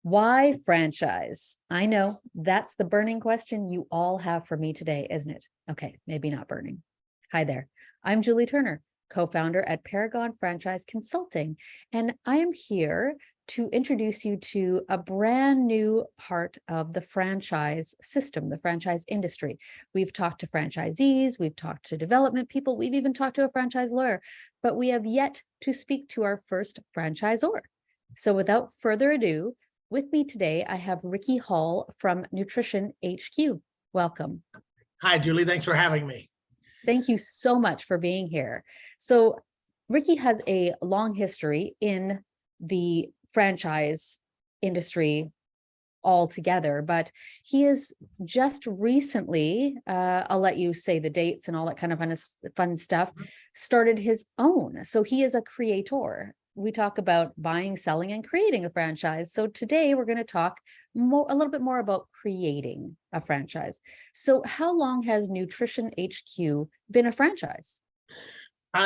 Why franchise? I know that's the burning question you all have for me today, isn't it? Okay, maybe not burning. Hi there. I'm Julie Turner, co-founder at Paragon Franchise Consulting, and I am here to introduce you to a brand new part of the franchise system, the franchise industry. We've talked to franchisees, we've talked to development people, we've even talked to a franchise lawyer, but we have yet to speak to our first franchisor. So without further ado, with me today, I have Ricky Hall from NutritionHQ. Welcome. Hi, Julie. Thanks for having me. Thank you so much for being here. So Ricky has a long history in the franchise industry altogether, but he is just recently, I'll let you say the dates and all that kind of fun stuff, started his own. So he is a creator. We talk about buying, selling, and creating a franchise. So today we're going to talk a little bit more about creating a franchise. So how long has NutritionHQ been a franchise?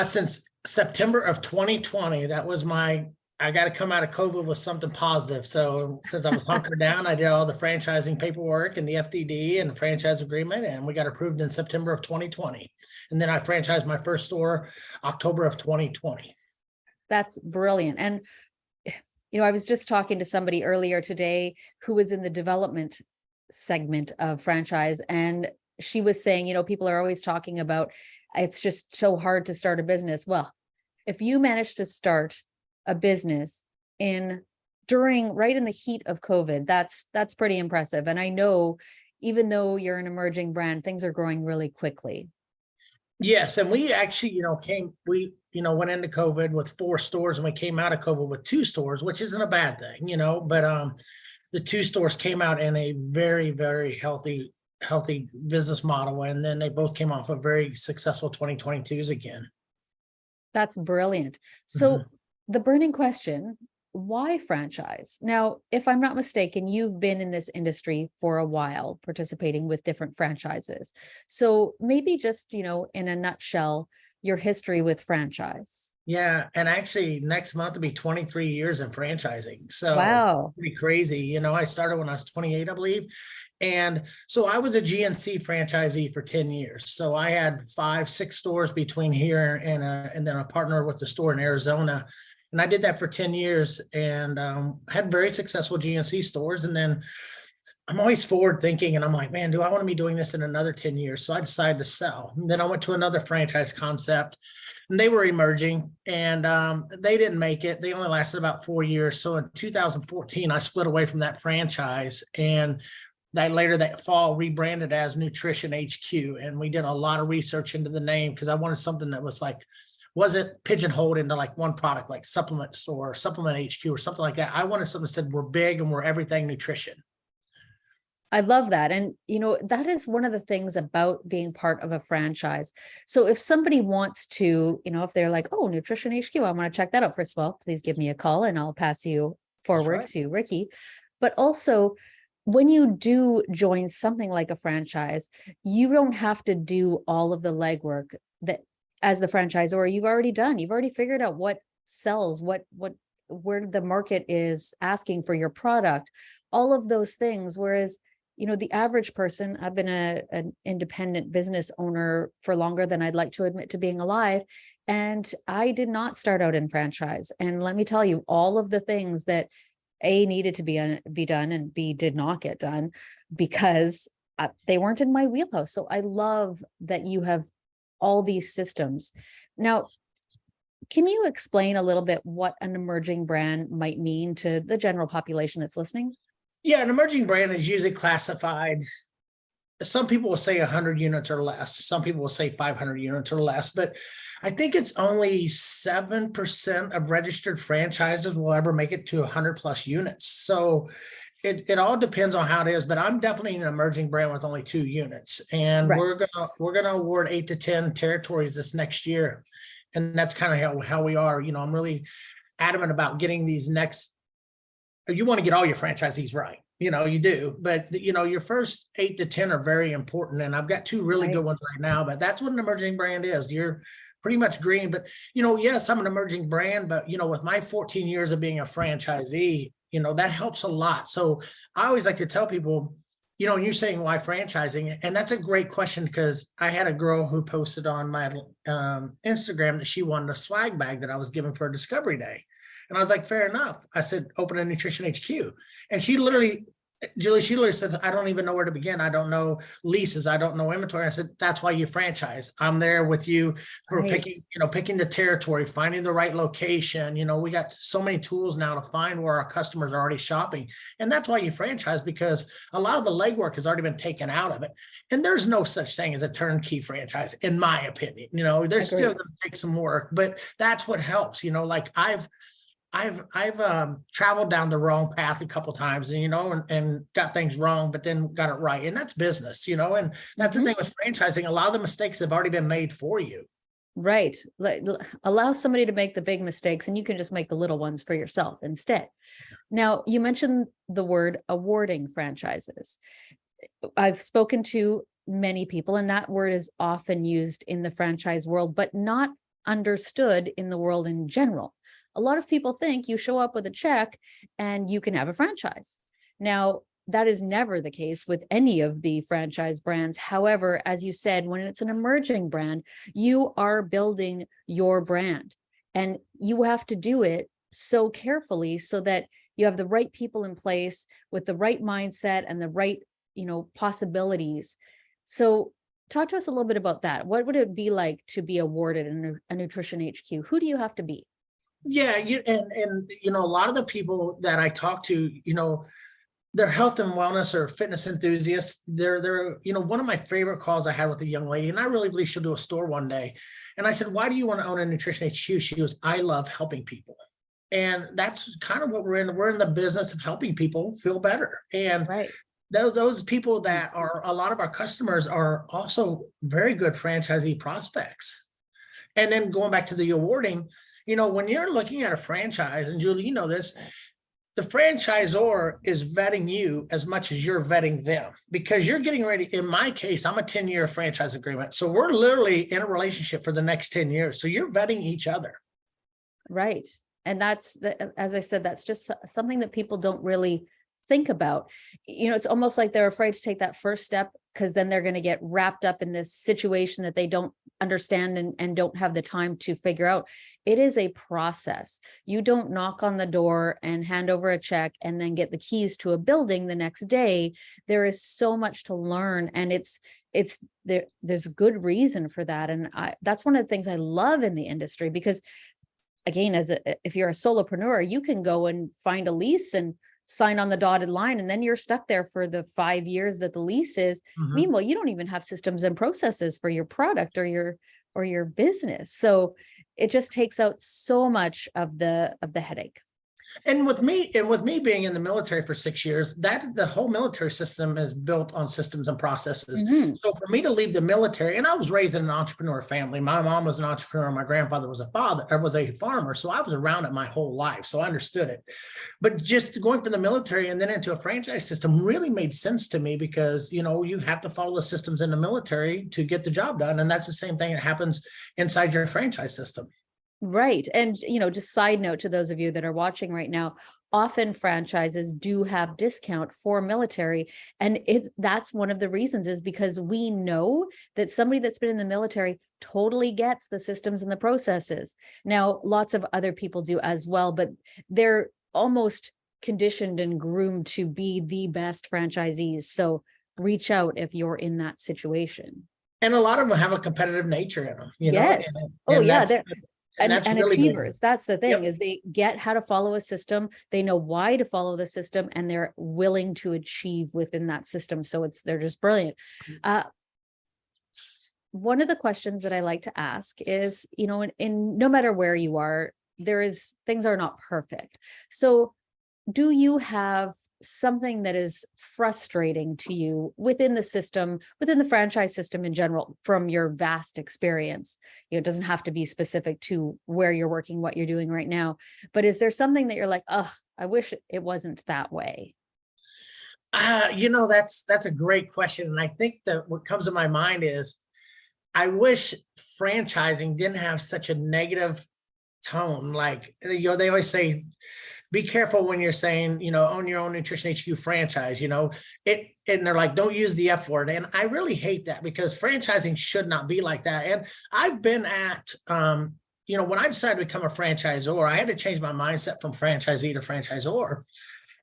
Since September of 2020, that was I got to come out of COVID with something positive. So since I was hunkered down, I did all the franchising paperwork and the FDD and the franchise agreement, and we got approved in September of 2020. And then I franchised my first store October of 2020. That's brilliant. And, I was just talking to somebody earlier today who was in the development segment of franchise. And she was saying, people are always talking about, it's just so hard to start a business. Well, if you manage to start a business right in the heat of COVID, that's pretty impressive. And I know, even though you're an emerging brand, things are growing really quickly. Yes. And we actually, went into COVID with 4 stores, and we came out of COVID with 2 stores, which isn't a bad thing, but the 2 stores came out in a very, very healthy business model. And then they both came off of very successful 2022s again. That's brilliant. So the burning question, why franchise? Now, if I'm not mistaken, you've been in this industry for a while, participating with different franchises. So maybe just, in a nutshell, your history with franchise. Yeah. And actually next month will be 23 years in franchising. So wow, pretty crazy. I started when I was 28, I believe. And so I was a GNC franchisee for 10 years. So I had 5-6 stores between here and then a partner with the store in Arizona. And I did that for 10 years and had very successful GNC stores. And then I'm always forward thinking, and I'm like, man, do I want to be doing this in another 10 years? So I decided to sell. And then I went to another franchise concept, and they were emerging, and they didn't make it. They only lasted about 4 years. So in 2014, I split away from that franchise, and later that fall rebranded as NutritionHQ. And we did a lot of research into the name because I wanted something that wasn't pigeonholed into like one product, like supplement store, or supplement HQ or something like that. I wanted something that said we're big and we're everything nutrition. I love that. And, that is one of the things about being part of a franchise. So if somebody wants to, if they're like, oh, NutritionHQ, I want to check that out. First of all, please give me a call and I'll pass you forward to Ricky. But also, when you do join something like a franchise, you don't have to do all of the legwork that as the franchisor you've already done. You've already figured out what sells, where the market is asking for your product, all of those things. Whereas, the average person, I've been an independent business owner for longer than I'd like to admit to being alive. And I did not start out in franchise. And let me tell you, all of the things that A, needed to be done, and B, did not get done because they weren't in my wheelhouse. So I love that you have all these systems. Now, can you explain a little bit what an emerging brand might mean to the general population that's listening? Yeah, an emerging brand is usually classified. Some people will say 100 units or less. Some people will say 500 units or less. But I think it's only 7% of registered franchises will ever make it to 100 plus units. So it all depends on how it is. But I'm definitely an emerging brand with only 2 units, and we're gonna award 8 to 10 territories this next year, and that's kind of how we are. I'm really adamant about getting these next. You want to get all your franchisees right. You do, but your first 8 to 10 are very important. And I've got 2 really good ones right now, but that's what an emerging brand is. You're pretty much green, but yes, I'm an emerging brand, but with my 14 years of being a franchisee, that helps a lot. So I always like to tell people, you're saying why franchising, and that's a great question, because I had a girl who posted on my Instagram that she wanted a swag bag that I was giving for a discovery day. And I was like, fair enough. I said, open a Nutrition HQ. And Julie, she literally said, I don't even know where to begin. I don't know leases. I don't know inventory. I said, that's why you franchise. I'm there with you for picking the territory, finding the right location. We got so many tools now to find where our customers are already shopping. And that's why you franchise, because a lot of the legwork has already been taken out of it. And there's no such thing as a turnkey franchise, in my opinion. There's still going to take some work, but that's what helps. Like I've traveled down the wrong path a couple of times, and got things wrong, but then got it right. And that's business, and that's the thing with franchising. A lot of the mistakes have already been made for you. Right. Allow somebody to make the big mistakes, and you can just make the little ones for yourself instead. Now, you mentioned the word awarding franchises. I've spoken to many people, and that word is often used in the franchise world, but not understood in the world in general. A lot of people think you show up with a check and you can have a franchise. Now, that is never the case with any of the franchise brands. However, as you said, when it's an emerging brand, you are building your brand, and you have to do it so carefully so that you have the right people in place with the right mindset and the right, possibilities. So talk to us a little bit about that. What would it be like to be awarded a Nutrition HQ? Who do you have to be? Yeah, and a lot of the people that I talk to, they're health and wellness or fitness enthusiasts. They're one of my favorite calls I had with a young lady, and I really believe she'll do a store one day. And I said, why do you want to own a Nutrition HQ? She goes, I love helping people. And that's kind of what we're in. We're in the business of helping people feel better. And those people that are, a lot of our customers are also very good franchisee prospects. And then going back to the awarding, when you're looking at a franchise, and Julie, this, the franchisor is vetting you as much as you're vetting them, because you're getting ready. In my case, I'm a 10-year franchise agreement. So we're literally in a relationship for the next 10 years. So you're vetting each other. Right. And that's, as I said, that's just something that people don't really think about. It's almost like they're afraid to take that first step, because then they're going to get wrapped up in this situation that they don't understand and don't have the time to figure out. It is a process. You don't knock on the door and hand over a check and then get the keys to a building the next day. There is so much to learn, and there's good reason for that. And that's one of the things I love in the industry, because again, if you're a solopreneur, you can go and find a lease and sign on the dotted line, and then you're stuck there for the 5 years that the lease is. Meanwhile, you don't even have systems and processes for your product or your business. So it just takes out so much of the headache. And with me being in the military for 6 years, that the whole military system is built on systems and processes. So for me to leave the military, and I was raised in an entrepreneur family. My mom was an entrepreneur. My grandfather was a farmer. So I was around it my whole life. So I understood it. But just going from the military and then into a franchise system really made sense to me, because, you have to follow the systems in the military to get the job done. And that's the same thing that happens inside your franchise system. Right. And, just side note to those of you that are watching right now, often franchises do have discount for military. And that's one of the reasons, is because we know that somebody that's been in the military totally gets the systems and the processes. Now, lots of other people do as well, but they're almost conditioned and groomed to be the best franchisees. So reach out if you're in that situation. And a lot of them have a competitive nature in them, Yes. And really achievers. good. That's the thing, is they get how to follow a system. They know why to follow the system, and they're willing to achieve within that system. So they're just brilliant. One of the questions that I like to ask is, in no matter where you are, things are not perfect. So do you have something that is frustrating to you within the system, within the franchise system in general, from your vast experience? It doesn't have to be specific to where you're working, what you're doing right now, but is there something that you're like, oh, I wish it wasn't that way? That's a great question. And I think that what comes to my mind is, I wish franchising didn't have such a negative tone. Like, they always say, be careful when you're saying, own your own Nutrition HQ franchise, and they're like, don't use the F word. And I really hate that, because franchising should not be like that. And I've been at, when I decided to become a franchisor, I had to change my mindset from franchisee to franchisor.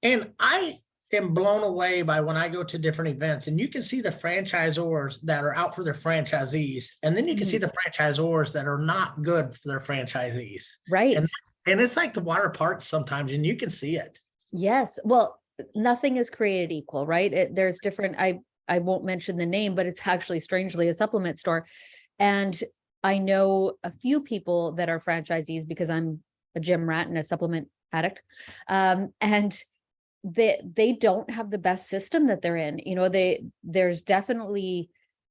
And I am blown away by when I go to different events, and you can see the franchisors that are out for their franchisees. And then you can see the franchisors that are not good for their franchisees. Right. And it's like the water parts sometimes, and you can see it. Yes. Well, nothing is created equal, right? There's different, I won't mention the name, but it's actually strangely a supplement store. And I know a few people that are franchisees because I'm a gym rat and a supplement addict. And they don't have the best system that they're in. There's definitely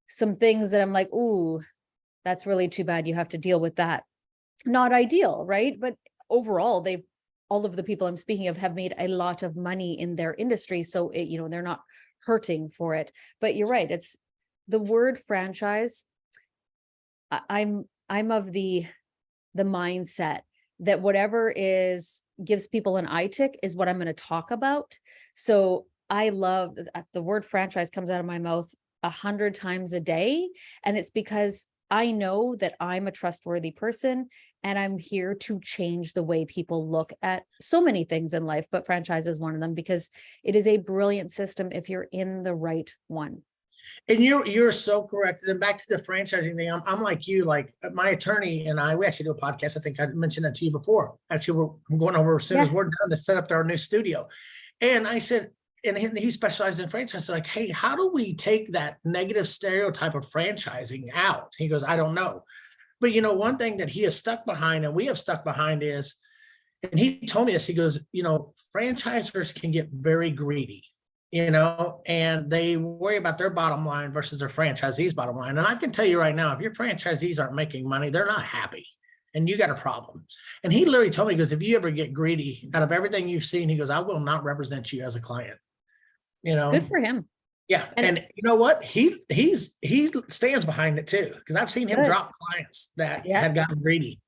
some things that I'm like, ooh, that's really too bad. You have to deal with that. Not ideal, right? But overall, all of the people I'm speaking of have made a lot of money in their industry. So they're not hurting for it. But you're right. It's the word franchise. I'm of the mindset that whatever gives people an eye tick is what I'm going to talk about. So I love the word franchise comes out of my mouth 100 times a day. And it's because I know that I'm a trustworthy person, and I'm here to change the way people look at so many things in life, but franchise is one of them, because it is a brilliant system if you're in the right one. And you're so correct. Then back to the franchising thing, I'm like you, like my attorney and we actually do a podcast. I think I mentioned that to you before. Actually, I'm going over as soon as we're done to set up our new studio. And I said, and he specializes in franchise. Like, hey, how do we take that negative stereotype of franchising out? He goes, I don't know. But one thing that he has stuck behind, and we have stuck behind, is, and he told me this, he goes, franchisors can get very greedy, and they worry about their bottom line versus their franchisees' bottom line. And I can tell you right now, if your franchisees aren't making money, they're not happy, and you got a problem. And he literally told me, he goes, if you ever get greedy out of everything you've seen, he goes, I will not represent you as a client. Good for him. Yeah. And you know what? He stands behind it too, because I've seen him drop clients that had gotten greedy.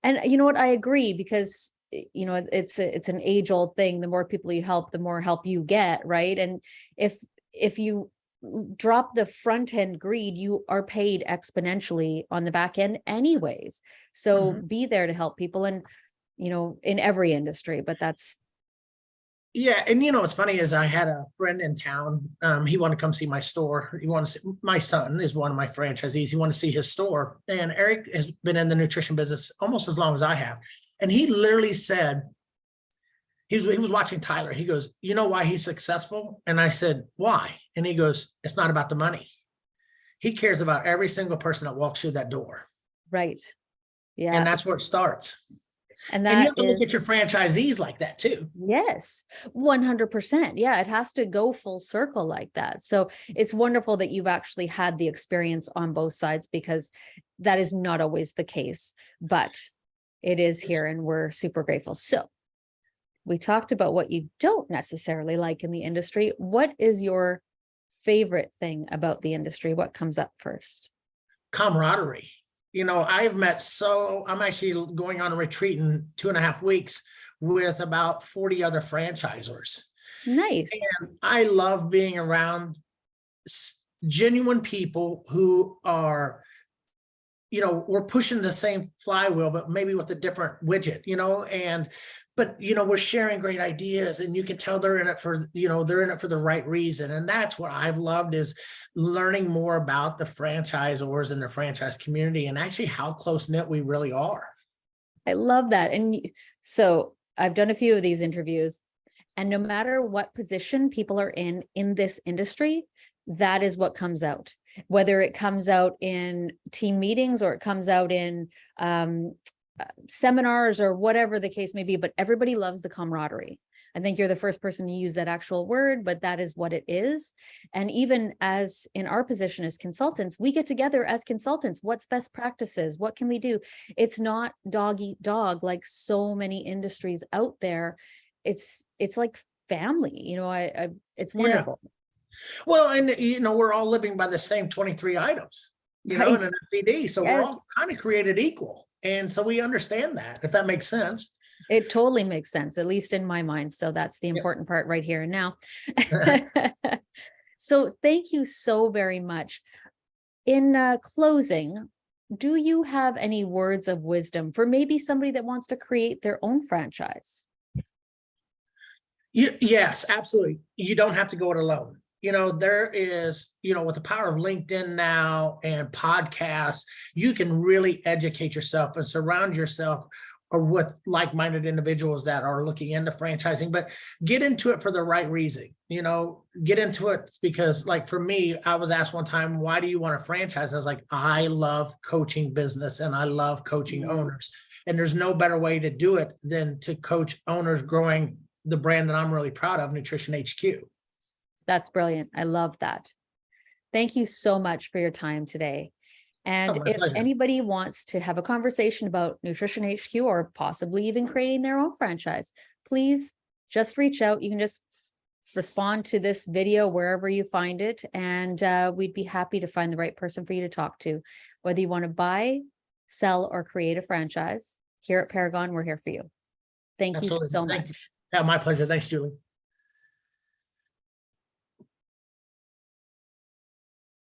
And you know what? I agree, because it's an age-old thing. The more people you help, the more help you get, right? And if you drop the front end greed, you are paid exponentially on the back end anyways. So be there to help people, and in every industry, but that's. Yeah. And what's funny is I had a friend in town. He wanted to come see my store. My son is one of my franchisees. He wanted to see his store. And Eric has been in the nutrition business almost as long as I have. And he literally said, he was watching Tyler. He goes, you know why he's successful? And I said, why? And he goes, it's not about the money. He cares about every single person that walks through that door. Right. Yeah. And that's where it starts. And you have to look at your franchisees like that too. Yes, 100%. Yeah, it has to go full circle like that. So it's wonderful that you've actually had the experience on both sides, because that is not always the case, but it is here, and we're super grateful. So we talked about what you don't necessarily like in the industry. What is your favorite thing about the industry? What comes up first? Camaraderie. I'm actually going on a retreat in 2.5 weeks with about 40 other franchisors. Nice. And I love being around genuine people who are, we're pushing the same flywheel, but maybe with a different widget, but we're sharing great ideas, and you can tell they're in it for the right reason. And that's what I've loved, is learning more about the franchisors and the franchise community, and actually how close knit we really are. I love that. And so I've done a few of these interviews, and no matter what position people are in this industry, that is what comes out, whether it comes out in team meetings or it comes out in seminars or whatever the case may be, but everybody loves the camaraderie. I think you're the first person to use that actual word, but that is what it is. And even as in our position as consultants, we get together as consultants. What's best practices? What can we do? It's not dog eat dog like so many industries out there. It's like family, it's wonderful. Yeah. Well, and we're all living by the same 23 items, in an FCD. So we're all kind of created equal. And so we understand that, if that makes sense. It totally makes sense, at least in my mind. So that's the Yeah. important part right here and now. So thank you so very much. In closing, do you have any words of wisdom for maybe somebody that wants to create their own franchise? Yes, absolutely. You don't have to go it alone. There is, with the power of LinkedIn now and podcasts, you can really educate yourself and surround yourself or with like-minded individuals that are looking into franchising, but get into it for the right reason. Get into it because, like, for me, I was asked one time, why do you want to franchise? I was like, I love coaching business and I love coaching owners. And there's no better way to do it than to coach owners growing the brand that I'm really proud of, NutritionHQ. That's brilliant. I love that. Thank you so much for your time today. And Oh, my if pleasure. anybody wants to have a conversation about Nutrition HQ or possibly even creating their own franchise, please just reach out. You can just respond to this video wherever you find it, and we'd be happy to find the right person for you to talk to. Whether you want to buy, sell, or create a franchise, here at Paragon, we're here for you. Thank you Absolutely. so Thank you. much. Yeah, my pleasure. Thanks, Julie.